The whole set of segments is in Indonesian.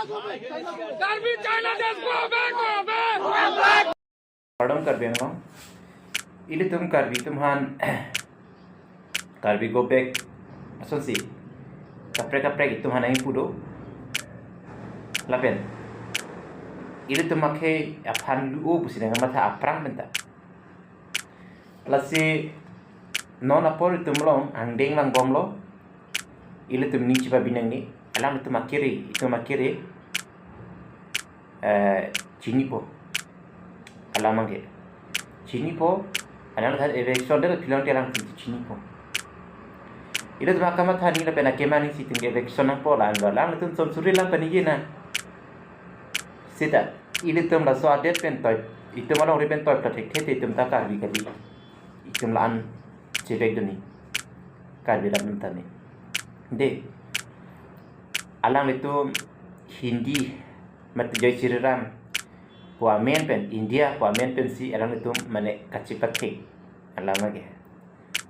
Karbi China just go back. Pardon Karbi Go. Ili tum Karbi tumhan Karbi Go back. Asal si kapre tumhan ay pudo. Lapen. Ili tumakhe aphan luo busina ngamata aprang benta. Lasi non apol tumlong ang ding lang bomlo. Ili tum ni ciba binang ni. Alam itu makiri cini po alam angge cini po alam thar election der pilon telang cini po ila tuma kama thani la pena kemani siting election ang po lang itu som suri lang pani na sita ila tum la so adet pen toy itu malong ripen toy protect hete tum ta karbi kali itum lan cebek duni karbi ram tani de alang itu Hindi mat joy siriram wa men pen India wa men pen si alang itu mane kacipat ke alam age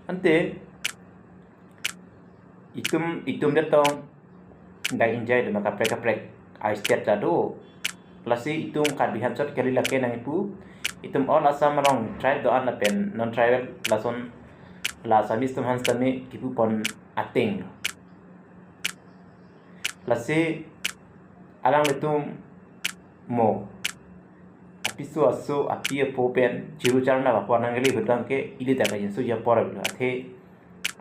ante itum datong dai enjoy de maka prek I step tado lasi itum kadbihan chot kali lake nang ipu itum all asam rong tribe do an pen non tribal lason la samis tum hans tame kipu pon ateng lasi alang letum mo apisu asu apia popen ciru charna bakwa nangeli bedang ke ili ta kayen su ya pora bla the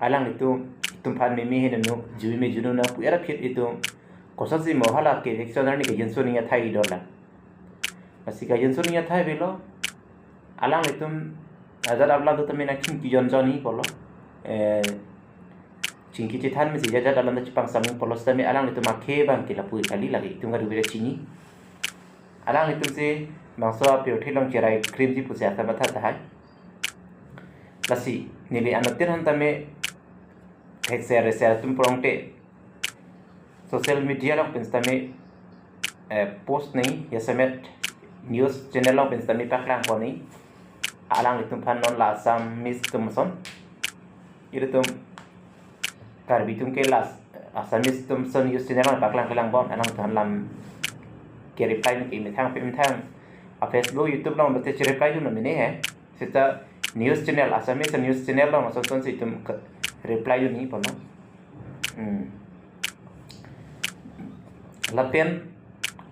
alang letum itum phan me he no jui me junu na pu era phit itum kosan si mohala ke dictionary ke yensu ni thai dola lasi ka yensu ni thai belo alang letum azal abla to tamena kin ki jonjoni polo cingki citan mesti jaja dalam cipang saming polos tami alang itu make bang kila pui kali lagi itu ngadu beda cini alang itu si bangsa pio thilong cerai krim ji pusia ta batha tahai lasi nili anotir hantame share tum prongte social media long penstame post nei yasamet news channel long penstame paklang poni alang itu pan non la sam mis tumson tum Karbi tum ke las asamis tum son news channel baklang kelang bon anang than lam ke reply ni ke thang a Facebook YouTube long bate reply tu ni he sita news channel asamis news channel long son si tum reply ni pon lapen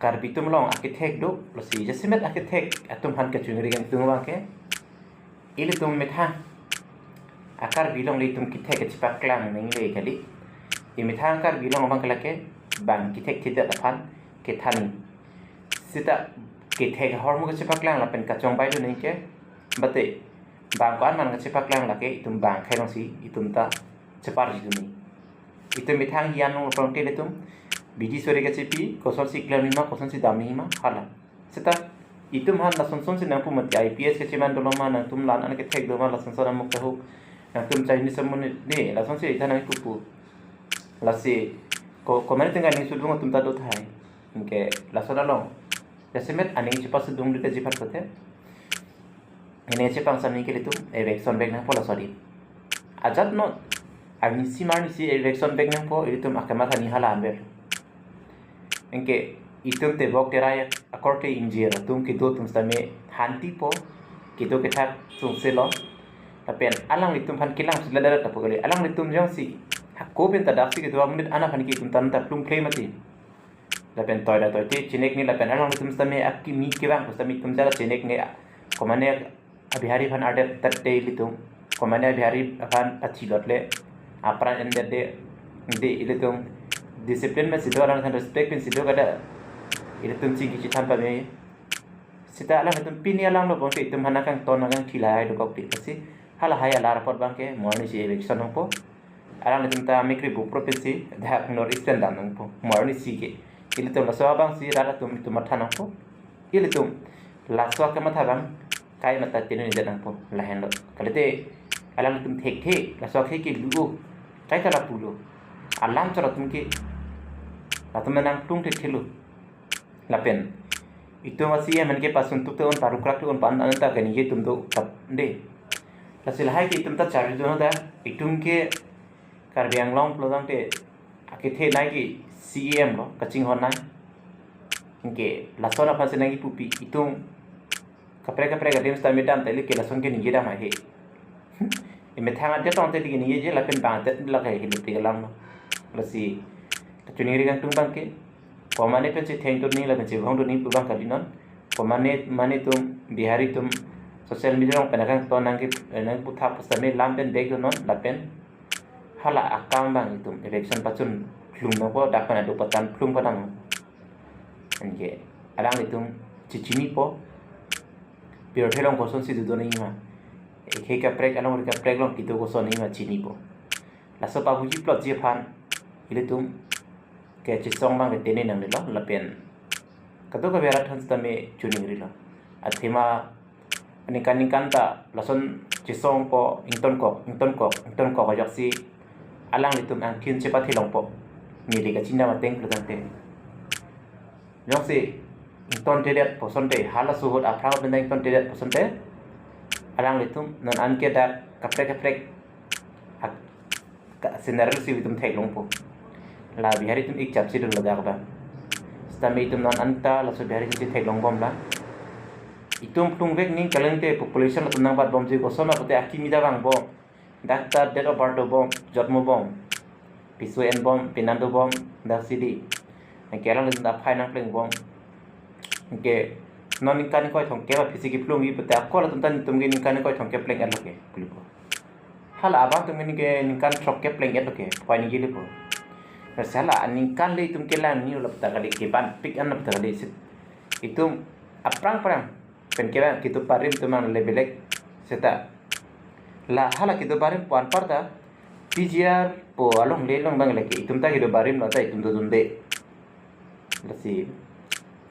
Karbi tum long architect do losi jasimet architect atum han ke chungri gan tum wa ke ili tum methang akar bilong litum kitek cepat kelang neng le kali imitang akar bilong bang kelake bang kitek tidak dapat ketani sita kitek hormu cepat kelang lapen kacong bai tu neng ke bate bang kuan man cepat kelang lake itum bang khairong si itum ta cepat itu ni itum mitang hian nong prongte letum biji sore ke cepi koson si klam lima koson si dam lima hala sita itum han la son si nampu mat IPS ke ceman doloma nang tum lan an ke tek doma la son sora muk tahu tum Chinese semua ni langsung sih tanah kupu lasi komen tengah ni sudung tum tado thai ingke langsung dalong jasemet ani cepat sudung dite jipat kote ini cepang sami ke litum election bag nang pola sorry ajat no ani simar ni si election bag nang po itu mahkamah ni halan ber ingke itum te bok teraya akorte injir tum kido tum stame hanti po kido ke thak tum selo tapen alang litum pan kilang sudah ada tapu kali alang litum jang si hakko pen tadaksi ke 2 menit ana pan ki tum tan ta plum play mati tapen toy da toy ti chinek ni lapen alang litum stame akki mi ke bang stame tum jara chinek ni komane abihari pan ade tatte litum komane abihari pan achi lotle apran ender de litum discipline में सिद्धो alang respect pen Sidho kada litum chi ki chitan pa me sita alang litum pini alang lo bang ke tum hanakang ton ngang thilai do kok ti pasi hala haya lar pot bangke morni si election nangpo alang litum ta mikri bu provinsi dak nor eastern dam nangpo morni si ke ilitum la so bang si rara tum matha nangpo ilitum la so ka matha bang kai mata tinu ni nangpo la hendo kalite alang litum thek la so ke lu kai kala pulo alam chara tum ke atum nang tung thek thelu la pen itu masih man ke pasun tuk ton parukrak ton pan anta gani ye tum do kap de Lasilahai ki tumta cari dono da itum ke Karbi Anglong pelodang te akithe nai ki CEM lo kacing hon nai Inke lason apa senangi pupi itung kapre gadem sta medam tele ke lason ke ningira ma he ime thanga de tong te digi ni je lapen ba te la ke hilu te lam no lasi chuniri kan tung bang ke pamane pen se theng to ni la pen se bang do ni pu bang kalinon pamane tum bihari tum social media ong penakan to nang ke nang putha pustame lam pen beg non lapen hala akam bang itum election pachun plum no ko dakana do patan plum padang Anke alang itum cicini po biar thelong koson si du ni ma ke ka prek along ka prek long kitu koson ni ma cini po la so pa buji plot je phan ile tum ke chisong bang ke tene nang le lo la pen ka to ka bera thans ta me chuning ri lo athima ani kan ta lason chisong ko ington ko ka jak si alang itum ang kin che pa thelong po ni le ka chinda ma teng plang te Yang si inton tedet posonte hala suhut aprau benda inton tedet posonte alang litum non anke dat kaprek sinar si bitum thek longpo la bihari tum ik chap si dul laga ba stami tum non anta la so bihari si thek long bom la itum plung vek ning kalente population la tunang bat bom ji ko sona pote akimida bang bom dakta date of birth bom jotmo bom pisu en bom pinando bom da sidi Kerang lagi tak nang peleng bom. Ke non ikan kau thong ke fisik pelung i pete aku lah tentang tumgi ikan kau thong ke peleng elok ke kulipo. Hal abang tumgi ikan thok ke peleng elok ke poin ni lipo. Salah ikan le tum ke lang ni ulah peta kali ke ban pik an peta kali sit. Itu aprang pen kira kitu parim tumang le belek seta. La hala kitu parim puan parta PGR po along le long bang lagi. Itum ta kitu parim mata itum tu dunde. Lasi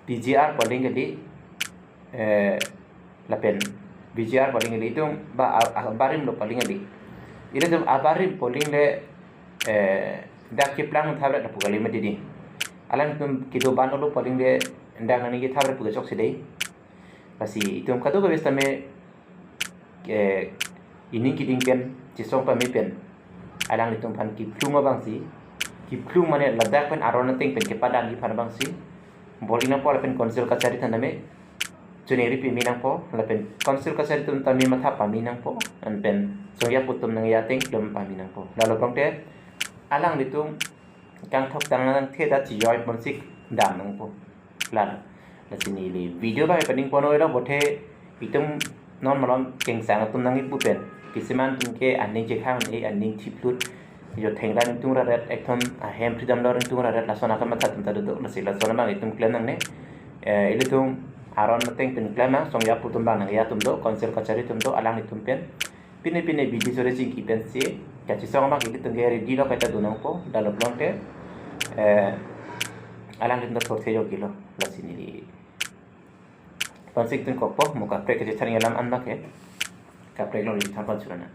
PGR paling kali lapen PGR paling kali itu barim lo paling kali ini tu barim paling le dak kiplang thabra da pugali mati di alang tum kido ban lo paling le ndak ngani ki thabra puga chok sidai lasi itu kado ka bestame ini kiding pen chisong pa mi pen alang itum pan ki plunga bang si Kiplung mana ladak pen arona ting pen kepadan di bang si bolina po pen konsil kacari tandame juneri pi minang po lapen konsil kacari tum tami matha pa minang po an pen soya putum nang yating lem pa minang po lalu pangte alang ditum kang thok tangan theda chi yoi ponsik dam nang po lan la sini li video ba pening pono ero bothe itum non malom keng sang tum nang ipu pen kisiman tum ke aning je khang e aning thiplut yo thengran tung ra ret ekthon hem freedom lor tung ra ret la sona kam ta tum ta do la sila sona ma itum klen nang ne ile tum aron teng pen klen ma song ya putum bang nang ya tum do konser kacari tum do alang itum pen pine bidi sore sing ki pen si ka chi song ma ki tum geri di lo ka ta do nang po dalo blonte alang tum do sorte yo kilo la sini konsik tum ko po mo ka pre ke chani alam an ba ke ka pre lo li tha pa churana